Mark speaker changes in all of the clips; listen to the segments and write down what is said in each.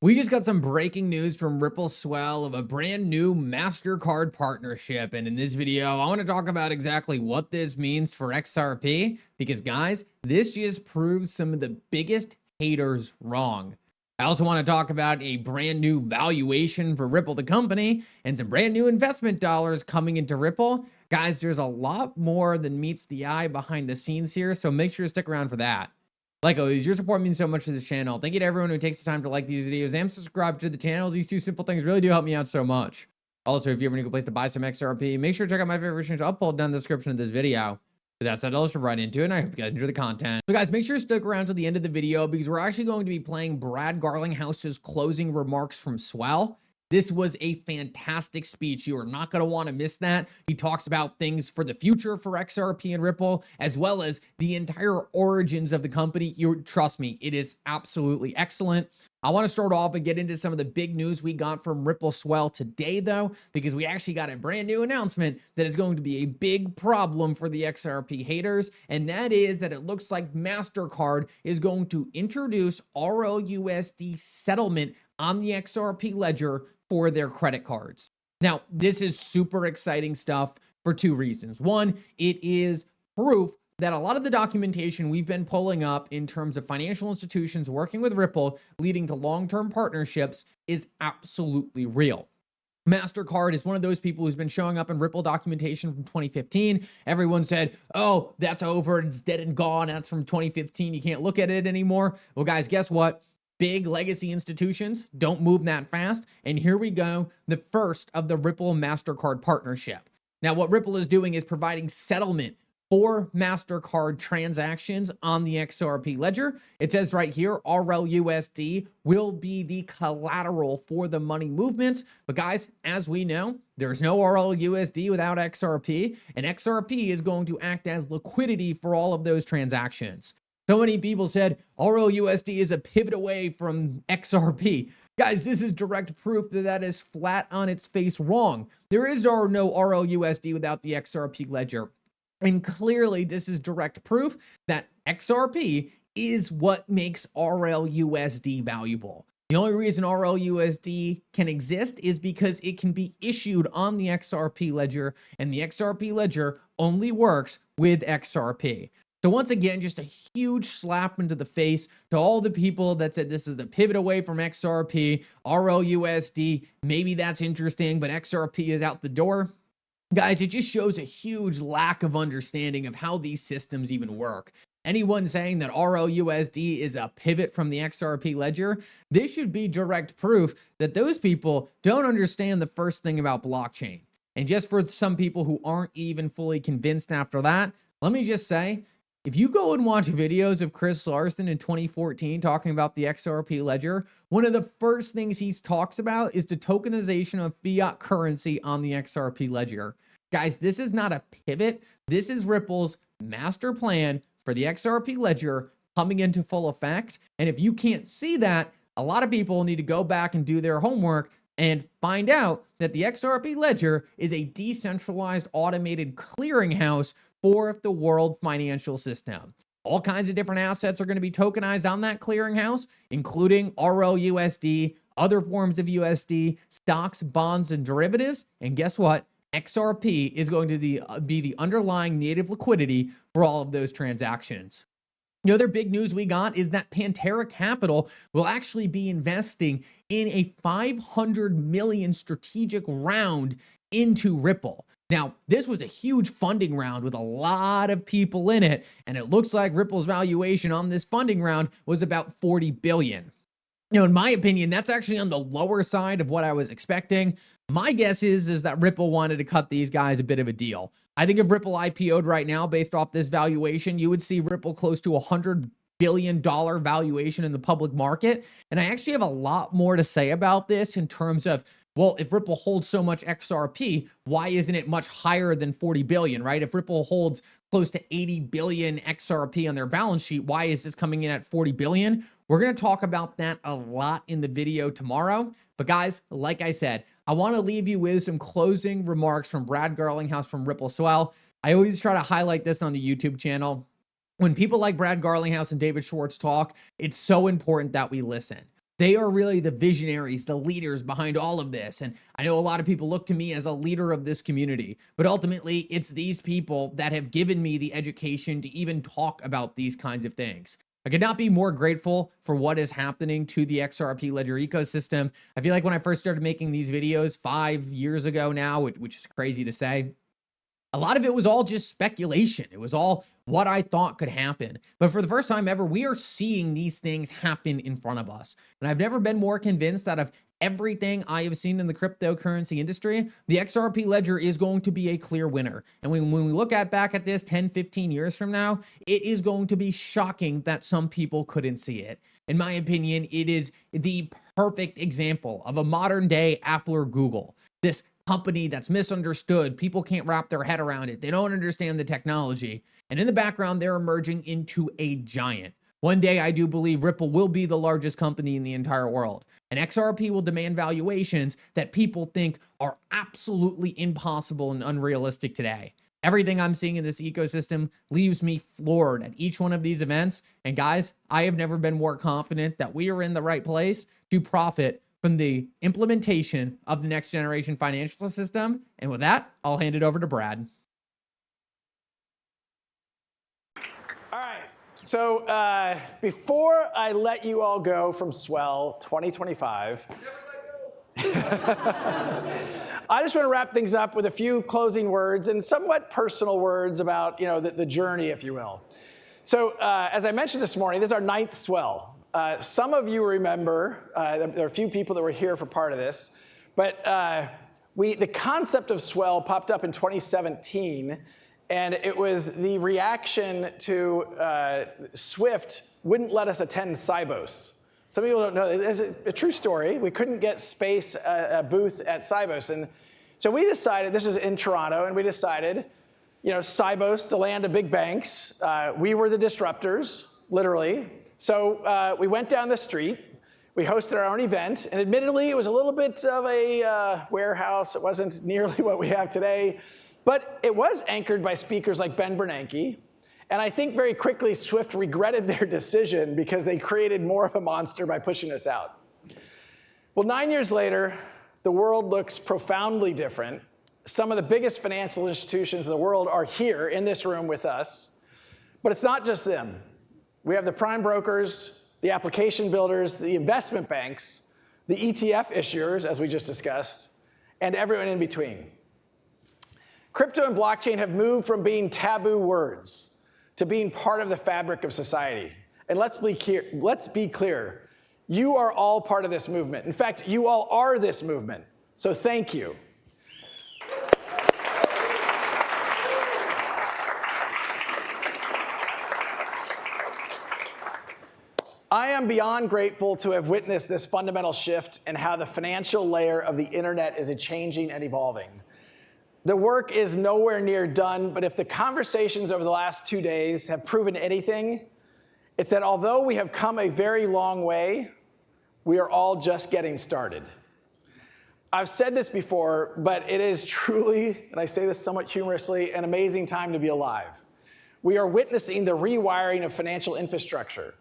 Speaker 1: We just got some breaking news from Ripple Swell of a brand new Mastercard partnership. And in this video, I want to talk about exactly what this means for XRP because, guys, this just proves some of the biggest haters wrong. I also want to talk about a brand new valuation for Ripple, the company, and some brand new investment dollars coming into Ripple. Guys, there's a lot more than meets the eye behind the scenes here, so make sure to stick around for that. Like always, your support means so much to this channel. Thank you to everyone who takes the time to like these videos and subscribe to the channel. These two simple things really do help me out so much. Also, if you ever need a place to buy some XRP, make sure to check out my favorite exchange upload down in the description of this video. With that said, let's jump right into it, and I hope you guys enjoy the content. So guys, make sure to stick around to the end of the video because we're actually going to be playing Brad Garlinghouse's closing remarks from Swell. This was a fantastic speech. You are not going to want to miss that. He talks about things for the future for XRP and Ripple, as well as the entire origins of the company. Trust me, it is absolutely excellent. I want to start off and get into some of the big news we got from Ripple Swell today, though, because we actually got a brand new announcement that is going to be a big problem for the XRP haters, and that is that it looks like Mastercard is going to introduce RLUSD settlement on the XRP ledger for their credit cards. Now, this is super exciting stuff for two reasons. One, it is proof that a lot of the documentation we've been pulling up in terms of financial institutions working with Ripple, leading to long-term partnerships, is absolutely real. Mastercard is one of those people who's been showing up in Ripple documentation from 2015. Everyone said, oh, that's over, it's dead and gone, that's from 2015, you can't look at it anymore. Well, guys, guess what? Big legacy institutions don't move that fast. And here we go, the first of the Ripple Mastercard partnership. Now, what Ripple is doing is providing settlement for Mastercard transactions on the XRP ledger. It says right here, RLUSD will be the collateral for the money movements. But guys, as we know, there's no RLUSD without XRP, and XRP is going to act as liquidity for all of those transactions. So many people said RLUSD is a pivot away from XRP. Guys, this is direct proof that that is flat on its face wrong. There is no RLUSD without the XRP ledger. And clearly, this is direct proof that XRP is what makes RLUSD valuable. The only reason RLUSD can exist is because it can be issued on the XRP ledger, and the XRP ledger only works with XRP. So once again, just a huge slap into the face to all the people that said this is the pivot away from XRP, RLUSD, maybe that's interesting, but XRP is out the door. Guys, it just shows a huge lack of understanding of how these systems even work. Anyone saying that RLUSD is a pivot from the XRP ledger, this should be direct proof that those people don't understand the first thing about blockchain. And just for some people who aren't even fully convinced after that, let me just say, if you go and watch videos of Chris Larson in 2014 talking about the XRP ledger, one of the first things he talks about is the tokenization of fiat currency on the XRP ledger. Guys, this is not a pivot. This is Ripple's master plan for the XRP ledger coming into full effect. And if you can't see that, a lot of people need to go back and do their homework and find out that the XRP ledger is a decentralized automated clearinghouse for the world financial system. All kinds of different assets are going to be tokenized on that clearinghouse, including RLUSD, other forms of USD, stocks, bonds, and derivatives. And guess what? XRP is going to be the underlying native liquidity for all of those transactions. The other big news we got is that Pantera Capital will actually be investing in a $500 million strategic round into Ripple. Now, this was a huge funding round with a lot of people in it, and it looks like Ripple's valuation on this funding round was about $40 billion. You know, in my opinion, that's actually on the lower side of what I was expecting. My guess is that Ripple wanted to cut these guys a bit of a deal. I think if Ripple IPO'd right now based off this valuation, you would see Ripple close to $100 billion valuation in the public market. And I actually have a lot more to say about this in terms of, well, if Ripple holds so much XRP, why isn't it much higher than 40 billion, right? If Ripple holds close to 80 billion XRP on their balance sheet, why is this coming in at 40 billion? We're going to talk about that a lot in the video tomorrow. But guys, like I said, I want to leave you with some closing remarks from Brad Garlinghouse from Ripple Swell. I always try to highlight this on the YouTube channel. When people like Brad Garlinghouse and David Schwartz talk, it's so important that we listen. They are really the visionaries, the leaders behind all of this. And I know a lot of people look to me as a leader of this community, but ultimately it's these people that have given me the education to even talk about these kinds of things. I could not be more grateful for what is happening to the XRP ledger ecosystem. I feel like when I first started making these videos 5 years ago now, which is crazy to say, a lot of it was all just speculation. It was all what I thought could happen. But for the first time ever, we are seeing these things happen in front of us. And I've never been more convinced that of everything I have seen in the cryptocurrency industry, the XRP ledger is going to be a clear winner. And when we look back at this 10, 15 years from now, it is going to be shocking that some people couldn't see it. In my opinion, it is the perfect example of a modern day Apple or Google. This company that's misunderstood. People can't wrap their head around it. They don't understand the technology. And in the background, they're emerging into a giant. One day, I do believe Ripple will be the largest company in the entire world. And XRP will demand valuations that people think are absolutely impossible and unrealistic today. Everything I'm seeing in this ecosystem leaves me floored at each one of these events. And guys, I have never been more confident that we are in the right place to profit from the implementation of the next generation financial system. And with that, I'll hand it over to Brad.
Speaker 2: All right. So before I let you all go from Swell 2025, I just want to wrap things up with a few closing words and somewhat personal words about the journey, if you will. So as I mentioned this morning, this is our 9th Swell. Some of you remember, there are a few people that were here for part of this, but the concept of Swell popped up in 2017, and it was the reaction to Swift wouldn't let us attend Sibos. Some people don't know, it's a true story. We couldn't get space, a booth at Sibos, and so we decided, this is in Toronto, and we decided, Sibos, the land of big banks, we were the disruptors, literally. So we went down the street, we hosted our own event, and admittedly, it was a little bit of a warehouse. It wasn't nearly what we have today, but it was anchored by speakers like Ben Bernanke. And I think very quickly, Swift regretted their decision because they created more of a monster by pushing us out. Well, 9 years later, the world looks profoundly different. Some of the biggest financial institutions in the world are here in this room with us, but it's not just them. We have the prime brokers, the application builders, the investment banks, the ETF issuers, as we just discussed, and everyone in between. Crypto and blockchain have moved from being taboo words to being part of the fabric of society. And let's be clear, you are all part of this movement. In fact, you all are this movement. So thank you. I am beyond grateful to have witnessed this fundamental shift in how the financial layer of the internet is changing and evolving. The work is nowhere near done, but if the conversations over the last 2 days have proven anything, it's that although we have come a very long way, we are all just getting started. I've said this before, but it is truly, and I say this somewhat humorously, an amazing time to be alive. We are witnessing the rewiring of financial infrastructure.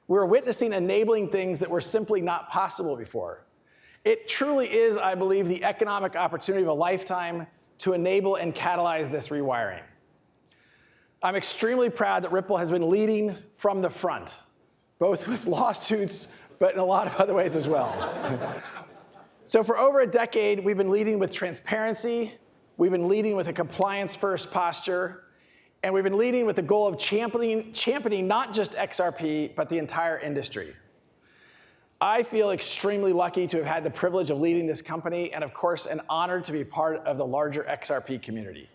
Speaker 2: We're witnessing enabling things that were simply not possible before. It truly is, I believe, the economic opportunity of a lifetime to enable and catalyze this rewiring. I'm extremely proud that Ripple has been leading from the front, both with lawsuits, but in a lot of other ways as well. So for over a decade, we've been leading with transparency, we've been leading with a compliance-first posture, and we've been leading with the goal of championing not just XRP, but the entire industry. I feel extremely lucky to have had the privilege of leading this company, and of course, an honor to be part of the larger XRP community.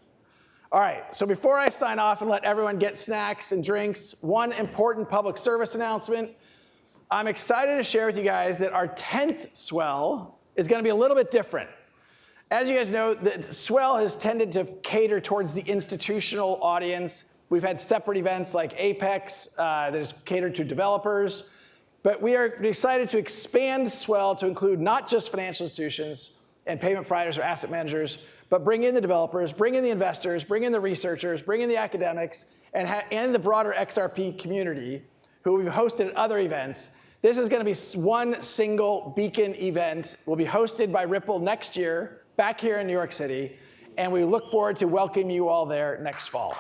Speaker 2: All right, so before I sign off and let everyone get snacks and drinks, one important public service announcement. I'm excited to share with you guys that our 10th Swell is gonna be a little bit different. As you guys know, the Swell has tended to cater towards the institutional audience. We've had separate events like Apex that is catered to developers. But we are excited to expand Swell to include not just financial institutions and payment providers or asset managers, but bring in the developers, bring in the investors, bring in the researchers, bring in the academics, and the broader XRP community, who we've hosted at other events, This is going to be one single beacon event. Will be hosted by Ripple next year, back here in New York City, and we look forward to welcoming you all there next fall.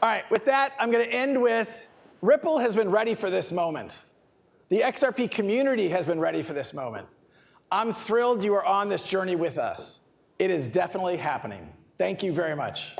Speaker 2: All right, with that, I'm going to end with Ripple has been ready for this moment. The XRP community has been ready for this moment. I'm thrilled you are on this journey with us. It is definitely happening. Thank you very much.